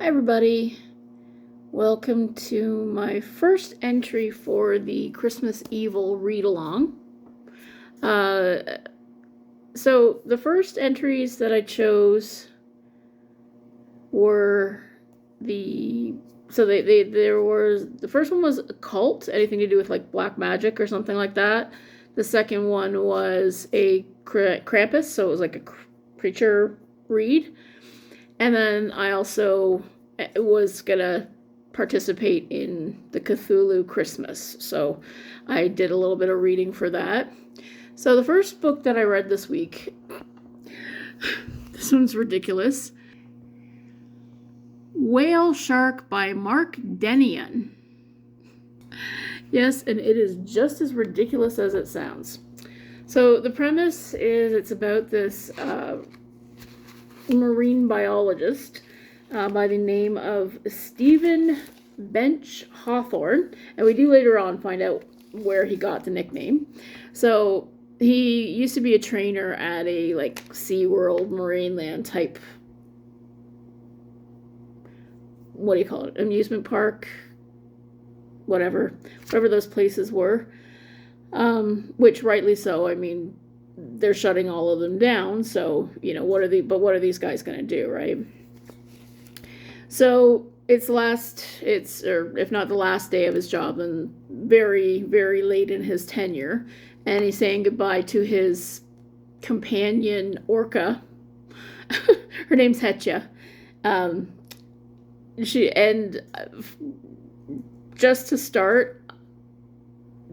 Hi everybody, welcome to my first entry for the Christmas Evil read-along. So the first entries that I chose were the first one was occult, anything to do with like black magic or something like that. The second one was a Krampus, so it was like a creature read. And then I also was gonna participate in the Cthulhu Chrismas, so I did a little bit of reading for that. So the first book that I read this week, this one's ridiculous. Whale Shark by Mark Dinnion. Yes, and it is just as ridiculous as it sounds. So the premise is it's about this marine biologist by the name of Stephen Bench Hawthorne, and we do later on find out where he got the nickname. So he used to be a trainer at a like SeaWorld Marineland type, what do you call it, amusement park, whatever those places were, which rightly so. I mean, they're shutting all of them down, so what are these guys going to do, right? So it's if not the last day of his job, and very, very late in his tenure, and he's saying goodbye to his companion orca. Her name's Hetja. Just to start,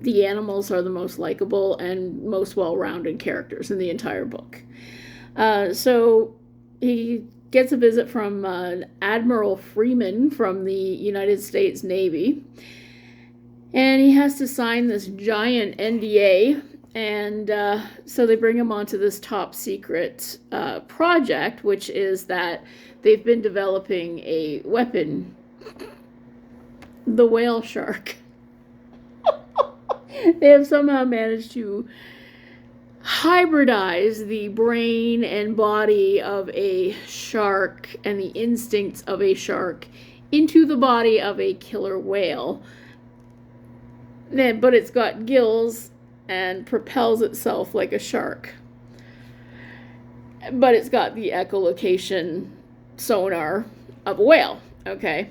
the animals are the most likable and most well-rounded characters in the entire book. So he gets a visit from Admiral Freeman from the United States Navy, and he has to sign this giant NDA, and so they bring him onto this top secret project, which is that they've been developing a weapon, the whale shark. They have somehow managed to hybridize the brain and body of a shark and the instincts of a shark into the body of a killer whale. But it's got gills and propels itself like a shark. But it's got the echolocation sonar of a whale. Okay.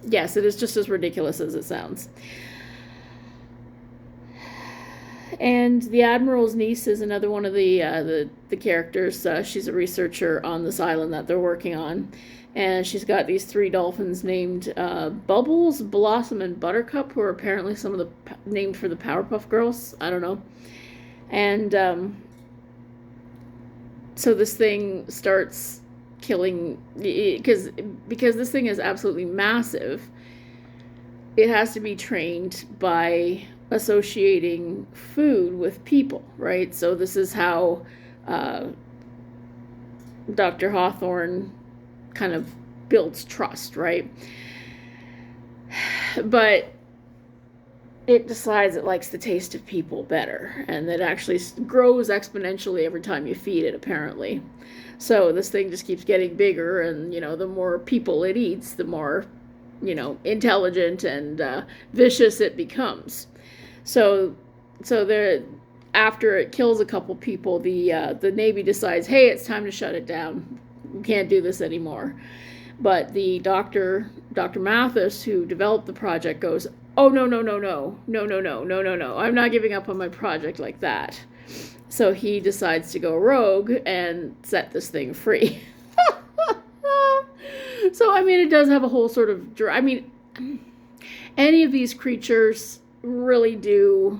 Yes, it is just as ridiculous as it sounds. And the Admiral's niece is another one of the characters. She's a researcher on this island that they're working on. And she's got these 3 dolphins named Bubbles, Blossom, and Buttercup, who are apparently some of the named for the Powerpuff Girls. I don't know. And so this thing starts killing, because this thing is absolutely massive. It has to be trained by associating food with people, right? So this is how Dr. Hawthorne kind of builds trust, right? But it decides it likes the taste of people better, and it actually grows exponentially every time you feed it, apparently. So this thing just keeps getting bigger, and the more people it eats, the more intelligent and vicious it becomes. So there, after it kills a couple people, the Navy decides, hey, it's time to shut it down. We can't do this anymore. But the Dr. Mathis, who developed the project, goes, oh, no, I'm not giving up on my project like that. So he decides to go rogue and set this thing free. So, I mean, it does have a whole sort of, any of these creatures really do,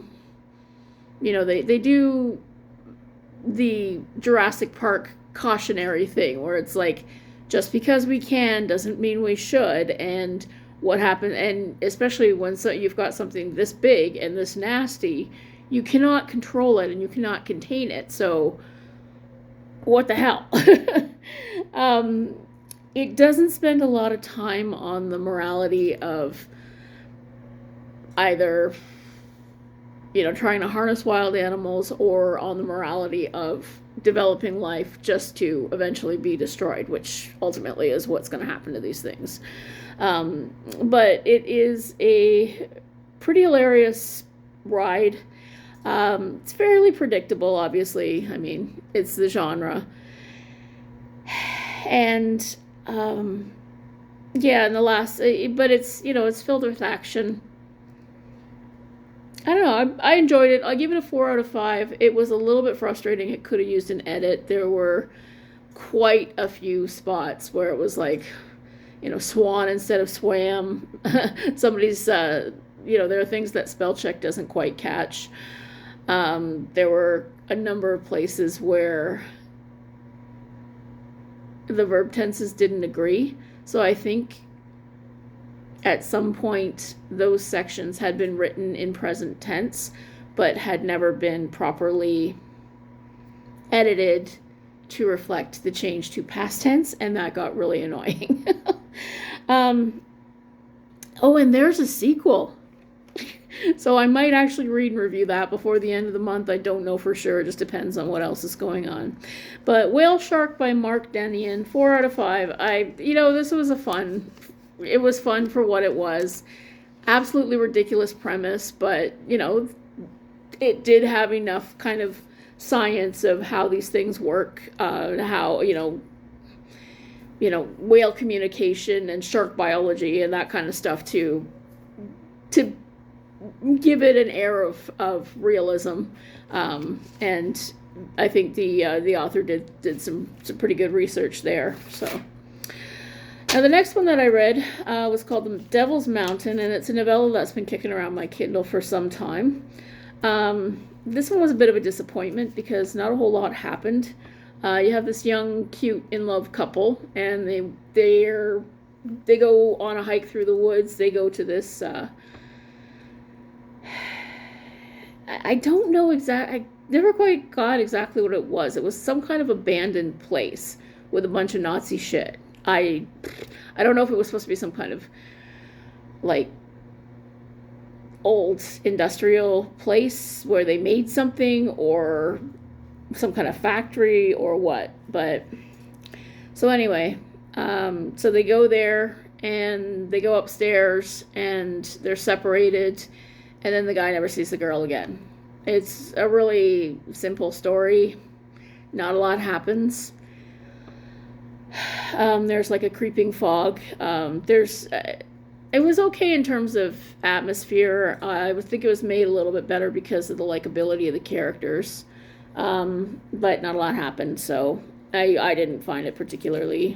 they do the Jurassic Park cautionary thing, where it's like, just because we can doesn't mean we should. And what happened, and especially when you've got something this big and this nasty, you cannot control it and you cannot contain it. So what the hell? It doesn't spend a lot of time on the morality of either trying to harness wild animals, or on the morality of developing life just to eventually be destroyed, which ultimately is what's going to happen to these things. But it is a pretty hilarious ride. It's fairly predictable, obviously. I mean, it's the genre. And yeah, and the last, but it's, it's filled with action. I don't know. I enjoyed it. I'll give it a 4 out of 5. It was a little bit frustrating. It could have used an edit. There were quite a few spots where it was like, swan instead of swam. Somebody's, there are things that spell check doesn't quite catch. There were a number of places where the verb tenses didn't agree. So I think at some point those sections had been written in present tense, but had never been properly edited to reflect the change to past tense, and that got really annoying. Oh, and there's a sequel. So I might actually read and review that before the end of the month. I don't know for sure. It just depends on what else is going on. But Whale Shark by Mark Dinnion, 4 out of 5. This was it was fun for what it was. Absolutely ridiculous premise, but, it did have enough kind of science of how these things work, how, whale communication and shark biology and that kind of stuff to give it an air of realism. And I think the author did some pretty good research there. So now the next one that I read was called The Devil's Mountain, and it's a novella that's been kicking around my Kindle for some time. This one was a bit of a disappointment because not a whole lot happened. You have this young, cute, in-love couple, and they go on a hike through the woods. They go to this I don't know I never quite got exactly what it was. It was some kind of abandoned place with a bunch of Nazi shit. I don't know if it was supposed to be some kind of like old industrial place where they made something, or some kind of factory, or what. But so anyway, so they go there and they go upstairs and they're separated, and then the guy never sees the girl again. It's a really simple story. Not a lot happens. There's like a creeping fog. It was okay in terms of atmosphere. I would think it was made a little bit better because of the likability of the characters. But not a lot happened, so I didn't find it particularly,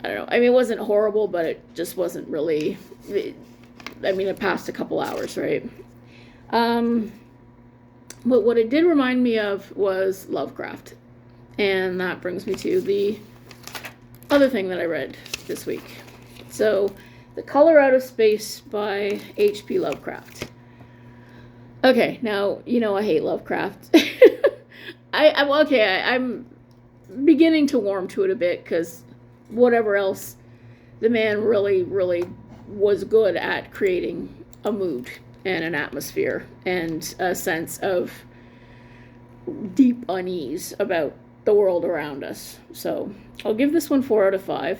I don't know. I mean, it wasn't horrible, but it just wasn't really, it passed a couple hours, right? But what it did remind me of was Lovecraft. And that brings me to the other thing that I read this week. So, The Color Out of Space by H.P. Lovecraft. Okay, now, I hate Lovecraft. I'm beginning to warm to it a bit, because whatever else, the man really, really was good at creating a mood and an atmosphere and a sense of deep unease about the world around us. So I'll give this one 4 out of 5.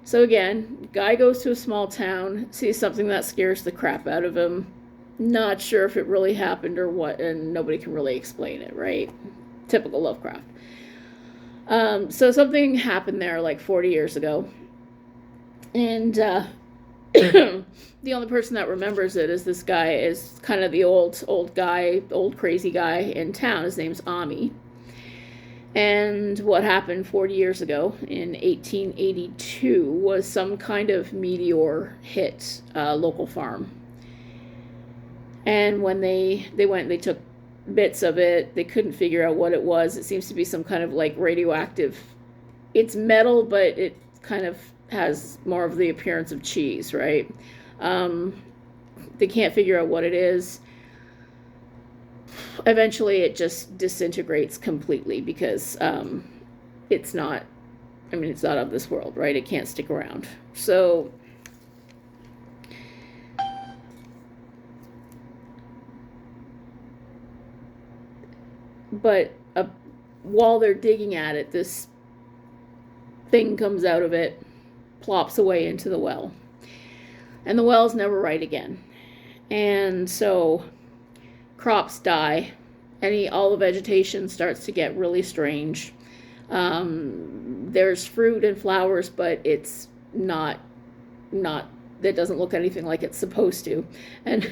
So again, guy goes to a small town, sees something that scares the crap out of him. Not sure if it really happened or what, and nobody can really explain it, right? Typical Lovecraft. So something happened there like 40 years ago. And the only person that remembers it is this guy, is kind of the old crazy guy in town. His name's Ami. And what happened 40 years ago in 1882 was some kind of meteor hit a local farm. And when they went and they took bits of it, they couldn't figure out what it was. It seems to be some kind of like radioactive, it's metal, but it kind of has more of the appearance of cheese, right? They can't figure out what it is. Eventually it just disintegrates completely because it's not of this world, right? It can't stick around. So but while they're digging at it, this thing comes out of it, plops away into the well. And the well's never right again. And so crops die. All the vegetation starts to get really strange. There's fruit and flowers, but it's not, that doesn't look anything like it's supposed to. And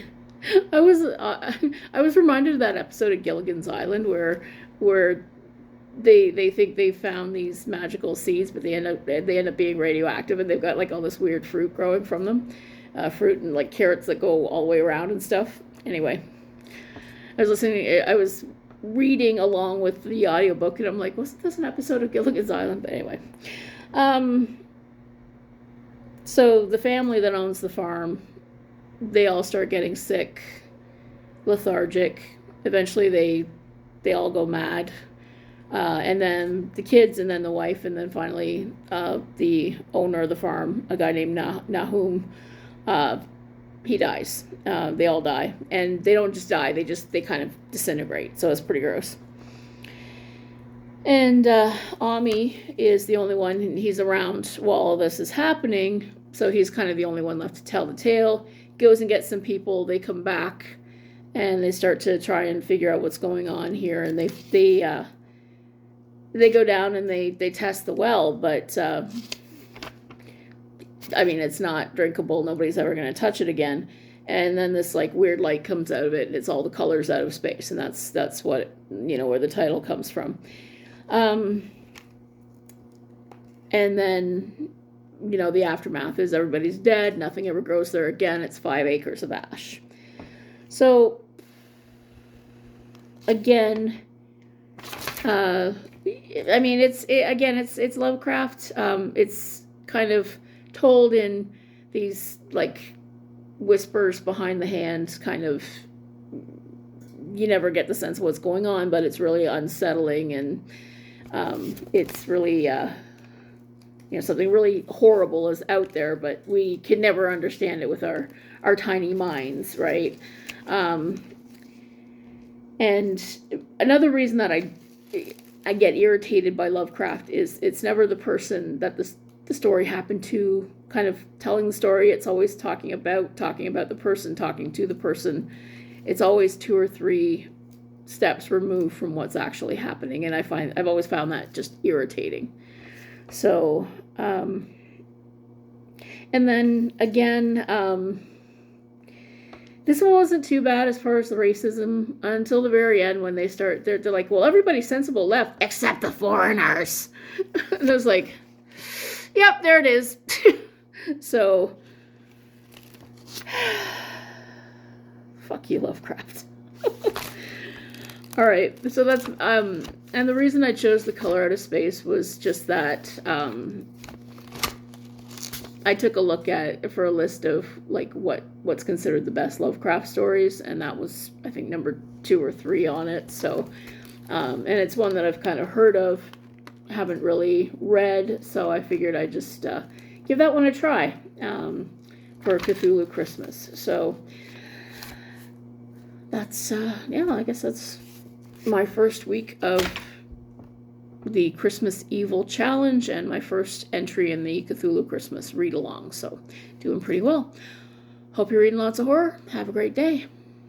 I was reminded of that episode of Gilligan's Island where they think they found these magical seeds, but they end up being radioactive, and they've got like all this weird fruit growing from them, fruit and like carrots that go all the way around and stuff. Anyway, I was reading along with the audiobook, and I'm like, wasn't this an episode of Gilligan's Island? But anyway, so the family that owns the farm, they all start getting sick, lethargic. Eventually they all go mad. And then the kids, and then the wife, and then finally the owner of the farm, a guy named Nahum, he dies. They all die. And they don't just die, they kind of disintegrate. So it's pretty gross. And Ami is the only one, he's around while all this is happening. So he's kind of the only one left to tell the tale. Goes and gets some people. They come back and they start to try and figure out what's going on here. And they go down and they test the well, but I mean, it's not drinkable. Nobody's ever going to touch it again. And then this like weird light comes out of it, and it's all the colors out of space, and that's what, where the title comes from. And then the aftermath is everybody's dead. Nothing ever grows there again. It's 5 acres of ash. So again, I mean, it's Lovecraft. It's kind of told in these like whispers behind the hand, kind of, you never get the sense of what's going on, but it's really unsettling, and it's really something really horrible is out there, but we can never understand it with our tiny minds, right? And another reason that I get irritated by Lovecraft is it's never the person that the story happened to kind of telling the story. It's always talking about the person, talking to the person. It's always 2 or 3 steps removed from what's actually happening, and I've always found that just irritating. So, and then again, this one wasn't too bad as far as the racism until the very end, when they're like, well, everybody's sensible left except the foreigners. And I was like, yep, there it is. So, fuck you, Lovecraft. All right, so that's and the reason I chose The Color Out of Space was just that I took a look for a list of like what's considered the best Lovecraft stories, and that was, I think, number 2 or 3 on it. So, and it's one that I've kind of heard of, haven't really read, so I figured I'd just give that one a try for Cthulhu Christmas. So that's I guess that's my first week of the Christmas Evil Challenge and my first entry in the Cthulhu Christmas read-along. So doing pretty well. Hope you're reading lots of horror. Have a great day.